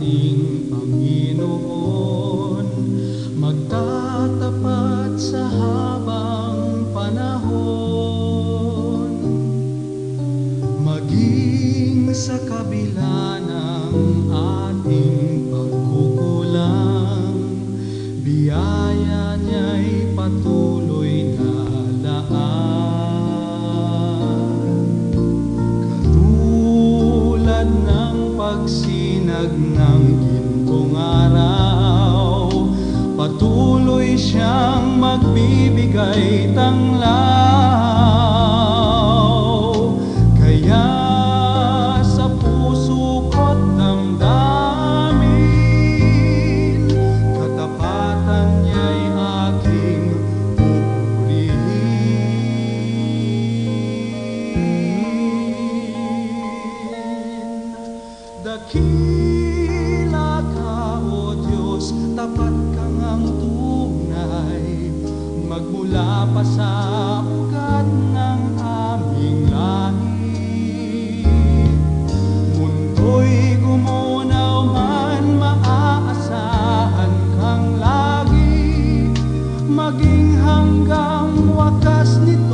ating Panginoon, magtatapat sa habang panahon. Maging sa kabila ng ating pagkukulang, biyaya niya'y patuloy na laan. Katulad ng pagsinag ng gintong araw, patuloy siyang magbibigay tanglaw. Kaya sa puso ko't damdamin, katapatan niya'y aking pupurihin. Dakila ka, O Diyos, tapat ka ngang tunay, magmula pa sa ugat ng aming lahi. Mundo'y gumunaw man, maaasahan kang lagi, maging hanggang wakas nito